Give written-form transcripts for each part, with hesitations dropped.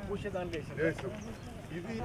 పూసేదాన్ని ఇది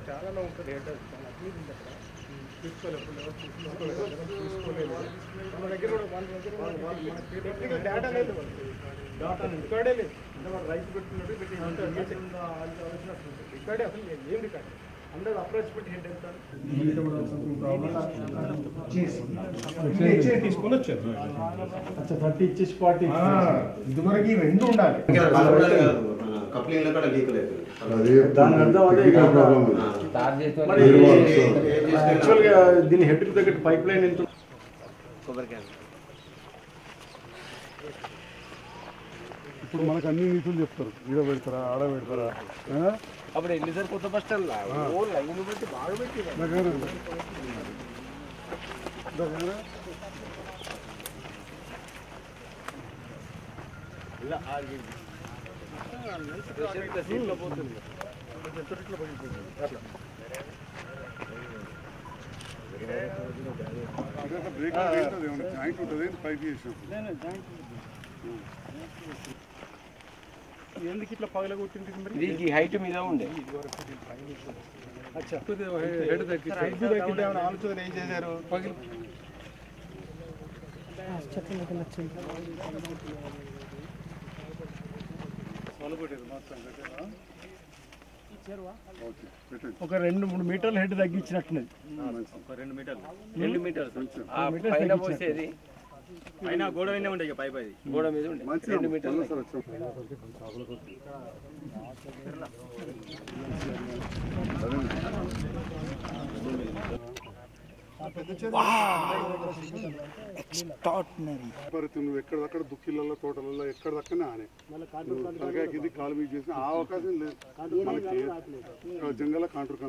చాలా ఉంటుంది తీసుకోలేదు మన దగ్గర కూడా డేటా లేదు ఇక్కడే లేదు అంటే రైతు పెట్టుకున్నట్టు ఇక్కడే అసలు ఏం రికార్డు అందరూ అప్రోచ్ పెట్టి హెడ్ వెళ్తారు తీసుకొని వచ్చారు 30 ఇచ్చేసి 40 ఇదివరకు రెండు ఉండాలి దీని హెడ్ కు తగ్గట్టు పైప్ లైన్ ఎంత ఇప్పుడు మనకు అన్ని నీతులు చెప్తారు ఈడ పెడతారా ఆడ పెడతారా అప్పుడు ఎన్ని సార్ కొత్త బస్ స్టాండ్ పెట్టి బాగా పెట్టి జాయింట్ ఉంటుంది పైకి ఎందుకు ఇట్లా పగల కొట్టింది ఈ హైట్ మీద ఉండే ఆలోచన ఏం చేశారు పగిలి ఒక 2-3 మీటర్ల హెడ్ తగ్గించినట్టున్నది ఒక 2 మీటర్లు పోసేది అయినా గోడ మీద ఉండే పైప్ అది గోడ మీద ఉండే 2 మీటర్లు నువ్వు ఎక్కడక్కడ దుక్కిళ్ళలో తోటలలో ఎక్కడదక్కనే ఆనే తలకాయకి కాలు మీద చేసిన ఆ అవకాశం లేదు మనకి జంగల కాంటూర్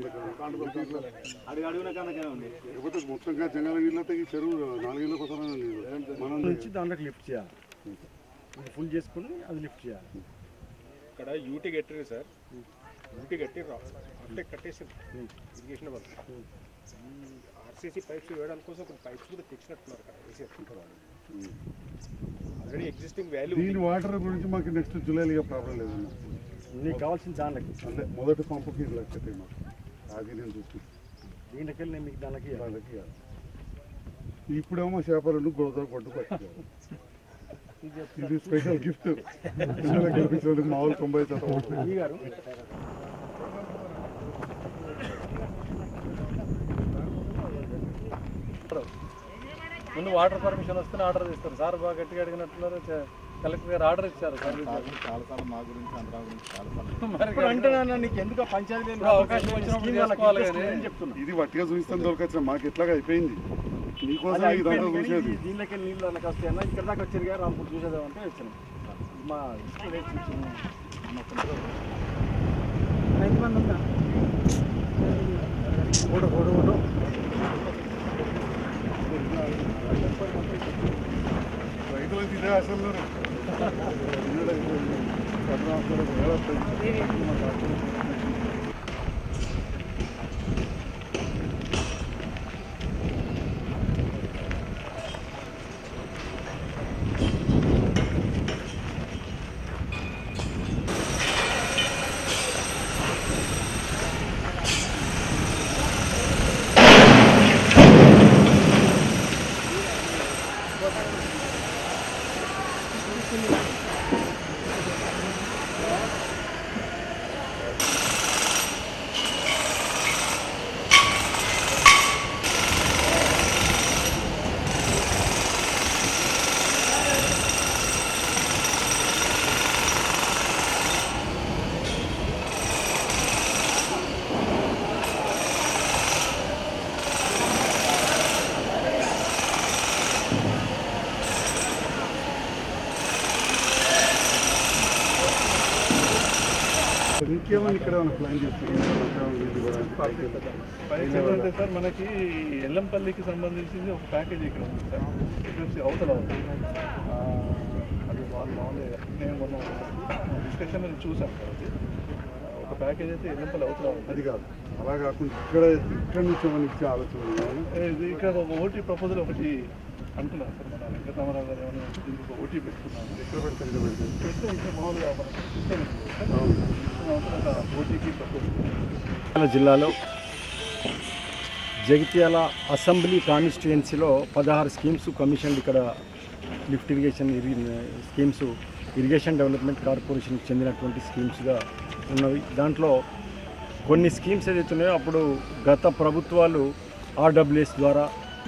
లేకపోతే మొత్తంగా జంగల నీళ్ళతో ఈ చెరువు 4 ఏళ్ళ కోసం మనం నుంచి దాంట్లోకి లిఫ్ట్ చేయాలి ఫుల్ చేసుకుని అది లిఫ్ట్ చేయాలి ఇక్కడ యూటీ కట్టారు సార్ యూటీ కట్టి అంటే కట్టేసి ఇరిగేషన్ వాళ్ళు ఆర్సీసీ పైప్స్ వేయడానికి కోసం కొన్ని పైప్స్ కూడా తెచ్చినట్టున్నారు కదా వేసేసుకుంటారు ఆల్రెడీ ఎగ్జిస్టింగ్ వాల్యూ దీని వాటర్ గురించి మాకు నెక్స్ట్ జూలైలో ప్రాబ్లం లేదన్న నీకు కావాల్సిన దానికి అంటే మొదటి పంపుకి లెక్కతే మాకు అది నేను చూసి దీనికి నేను మీకు దానికి ఇప్పుడేమో చేపలను గొడవ పట్టుకోవచ్చు ఇది స్పెషల్ గిఫ్ట్ గెలిపించడానికి మామూలు 90% గారు ముందు వాటర్ పర్మిషన్ వస్తేనే ఆర్డర్ ఇస్తారు సార్ బాగా గట్టిగా అడిగినట్టున్నారు కలెక్టర్ గారు ఆర్డర్ ఇచ్చారు చాలాసార్లు మా గురించి అందరూ గురించి అంటే నీకు ఎందుకు పంచాయతీ అవకాశం వచ్చినప్పుడు చెప్తున్నా ఇది వట్టిగా చూపిస్తాను దొరకచ్చు మాకు ఎట్లాగా అయిపోయింది నీకోసం చూసేది దీనిలోకి నీళ్ళు దానికి వస్తాయన్నా ఇక్కడ దాకా వచ్చారు గారు రాంపూర్ చూసేదామంటే వచ్చాను మా ఎంతమంది ఉందా ఓడో రైతులకు ఇదే అసలు ఇంకేమైనా ఇక్కడ ప్లాన్ చేస్తున్నారంటే సార్ మనకి ఎల్లంపల్లికి సంబంధించింది ఒక ప్యాకేజ్ ఇక్కడ ఉంది సార్. ఇక్కడ అవతల అది వాళ్ళు మామూలుగా నేను మొన్న డిస్కషన్ చూసాను సార్. అది ఒక ప్యాకేజ్ అయితే ఎల్లంపల్లి అవతల ఉంది. అది కాదు, అలా కాకుండా ఇక్కడ నుంచి ఏమైనా ఇచ్చే ఆలోచన ఇక్కడ ఒక ఓటీ ప్రపోజల్ ఒకటి అంటున్నారు సార్. మన వెంకటరామరావు గారు ఏమైనా దీనికి ఒక ఓటీ పెట్టుకున్నాను. ఎక్కడ పెడితే పెడితే ఇంకా మామూలుగా ఓటీకి ప్రపోజల్. జిల్లాలో జగిత్యాల అసెంబ్లీ కాన్స్టిట్యుయెన్సీలో 16 స్కీమ్స్ కమిషన్ ఇక్కడ lift irrigation schemes irrigation development కార్పొరేషన్కి చెందినటువంటి స్కీమ్స్గా ఉన్నవి. దాంట్లో కొన్ని స్కీమ్స్ ఏదైతే ఉన్నాయో అప్పుడు గత ప్రభుత్వాలు ఆర్డబ్ల్యూఎస్ ద్వారా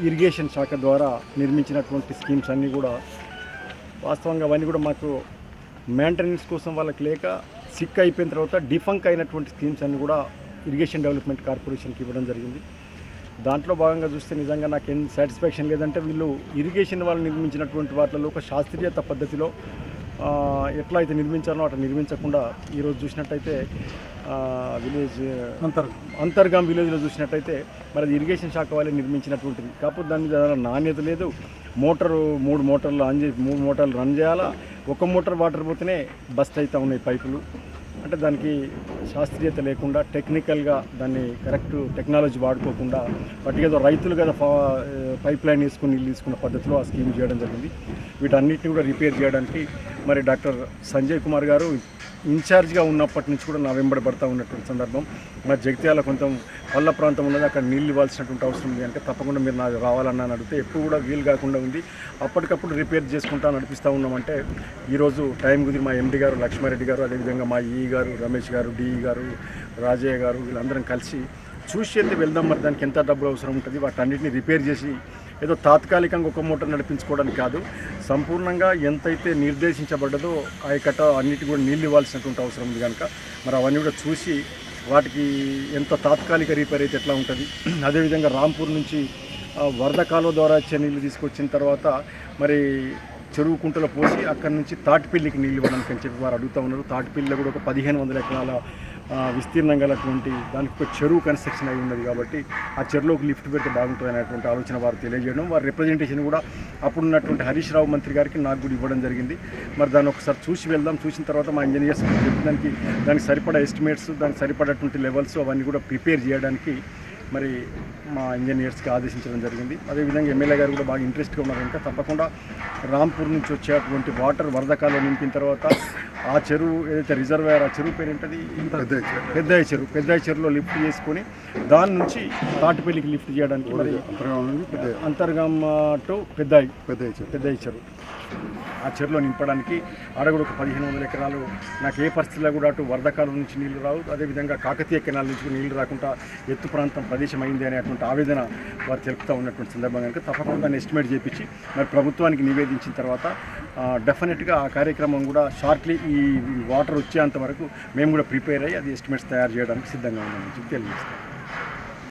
ఇరిగేషన్ శాఖ ద్వారా నిర్మించినటువంటి స్కీమ్స్ అన్నీ కూడా వాస్తవంగా అవన్నీ కూడా మాకు మెయింటెనెన్స్ కోసం వాళ్ళకి లేక సిక్ అయిపోయిన తర్వాత డిఫంక్ అయినటువంటి స్కీమ్స్ అన్నీ కూడా ఇరిగేషన్ డెవలప్మెంట్ కార్పొరేషన్కి ఇవ్వడం జరిగింది. దాంట్లో భాగంగా చూస్తే నిజంగా నాకు ఏం సాటిస్ఫాక్షన్ లేదంటే వీళ్ళు ఇరిగేషన్ వాళ్ళు నిర్మించినటువంటి వాటిలో ఒక శాస్త్రీయత పద్ధతిలో ఎట్లా అయితే నిర్మించాలో అట్లా నిర్మించకుండా ఈరోజు చూసినట్టయితే విలేజ్ అంతర్గాం విలేజ్లో చూసినట్టయితే మరి అది ఇరిగేషన్ శాఖ వాళ్ళే నిర్మించినటువంటిది. కాకపోతే దాని మీద నాణ్యత లేదు. మోటారు 3 మోటార్లు ఆన్ చేసి 3 మోటార్లు రన్ చేయాలా, ఒక మోటార్ వాటర్ పోతేనే బస్ట్ అవుతూ ఉన్నాయి పైపులు. అంటే దానికి శాస్త్రీయత లేకుండా టెక్నికల్గా దాన్ని కరెక్ట్ టెక్నాలజీ వాడుకోకుండా వాటికి ఏదో రైతులు కదా పైప్ లైన్ వేసుకుని నీళ్ళు తీసుకున్న పద్ధతిలో ఆ స్కీమ్ చేయడం జరిగింది. వీటన్నిటిని కూడా రిపేర్ చేయడానికి మరి డాక్టర్ సంజయ్ కుమార్ గారు ఇన్ఛార్జ్గా ఉన్నప్పటి నుంచి కూడా నా వెంబడి పడతా ఉన్నటువంటి సందర్భం. మరి జగిత్యాల కొంచెం పల్ల ప్రాంతం ఉన్నది, అక్కడ నీళ్ళు ఇవ్వాల్సినటువంటి అవసరం ఉంది అంటే తప్పకుండా మీరు నాకు రావాలన్నా అడిగితే ఎప్పుడు కూడా వీలు కాకుండా ఉంది. అప్పటికప్పుడు రిపేర్ చేసుకుంటా నడిపిస్తూ ఉన్నామంటే ఈరోజు టైం కుదిరి మా ఎండి గారు లక్ష్మారెడ్డి గారు, అదేవిధంగా మా ఈ గారు రమేష్ గారు, డిఈ గారు, రాజయ్య గారు వీళ్ళందరం కలిసి చూసి అయితే వెళ్దాం. మరి దానికి ఎంత డబ్బులు అవసరం ఉంటుంది, వాటన్నిటిని రిపేర్ చేసి ఏదో తాత్కాలికంగా ఒక మోటార్ నడిపించుకోవడానికి కాదు, సంపూర్ణంగా ఎంతైతే నిర్దేశించబడ్డదో ఆ కట్ట అన్నిటి కూడా నీళ్ళు ఇవ్వాల్సినటువంటి అవసరం ఉంది కనుక మరి అవన్నీ కూడా చూసి వాటికి ఎంత తాత్కాలిక రిపేర్ అయితే ఎట్లా ఉంటుంది. అదేవిధంగా రాంపూర్ నుంచి వరద కాలువ ద్వారా వచ్చే నీళ్ళు తీసుకొచ్చిన తర్వాత మరి చెరువు కుంటలో పోసి అక్కడి నుంచి తాటిపిల్లికి నీళ్ళు ఇవ్వడానికి అని చెప్పి వారు అడుగుతూ ఉన్నారు. తాటిపిల్లిలో కూడా ఒక 1500 ఎకరాల విస్తీర్ణం గలటువంటి దానికి ఒక చెరువు కన్స్ట్రక్షన్ అయి ఉన్నది కాబట్టి ఆ చెరువులోకి లిఫ్ట్ పెడితే బాగుంటుంది అనేటువంటి ఆలోచన వారు తెలియజేయడం, వారి రిప్రజెంటేషన్ కూడా అప్పుడున్నటువంటి హరీష్ రావు మంత్రి గారికి నాకు కూడా ఇవ్వడం జరిగింది. మరి దాన్ని ఒకసారి చూసి వెళ్దాం. చూసిన తర్వాత మా ఇంజనీర్స్ దానికి సరిపడా ఎస్టిమేట్స్, దానికి సరిపడేటువంటి లెవెల్స్ అవన్నీ కూడా ప్రిపేర్ చేయడానికి మరి మా ఇంజనీర్స్కి ఆదేశించడం జరిగింది. అదేవిధంగా ఎమ్మెల్యే గారు కూడా బాగా ఇంట్రెస్ట్గా ఉన్నారు కనుక తప్పకుండా రాంపూర్ నుంచి వచ్చేటువంటి వాటర్ వరదకాలు నింపిన తర్వాత ఆ చెరువు ఏదైతే రిజర్వాయర్, ఆ చెరువు పేరు ఏంటది పెద్దాయి చెరువులో లిఫ్ట్ చేసుకొని దాని నుంచి తాటిపల్లికి లిఫ్ట్ చేయడానికి మరి అంతర్గామ టు పెద్దాయి చెరువు ఆ చెరువులో నింపడానికి ఆడ కూడా ఒక 1500 ఎకరాలు నాకు ఏ పరిస్థితిలో కూడా అటు వరదకాలం నుంచి నీళ్లు రావు, అదేవిధంగా కాకతీయ కెనాల్ నుంచి నీళ్లు రాకుండా ఎత్తు ప్రాంతం ప్రదేశం అయింది అనేటువంటి ఆవేదన వారు తెలుపుతూ ఉన్నటువంటి సందర్భంగా కనుక తప్పకుండా దాన్ని ఎస్టిమేట్ చేయించి మరి ప్రభుత్వానికి నివేదించిన తర్వాత డెఫినెట్గా ఆ కార్యక్రమం కూడా షార్ట్లీ ఈ వాటర్ వచ్చేంత వరకు మేము కూడా ప్రిపేర్ అయ్యి అది ఎస్టిమేట్స్ తయారు చేయడానికి సిద్ధంగా ఉన్నామని చెప్పి తెలియజేస్తాం.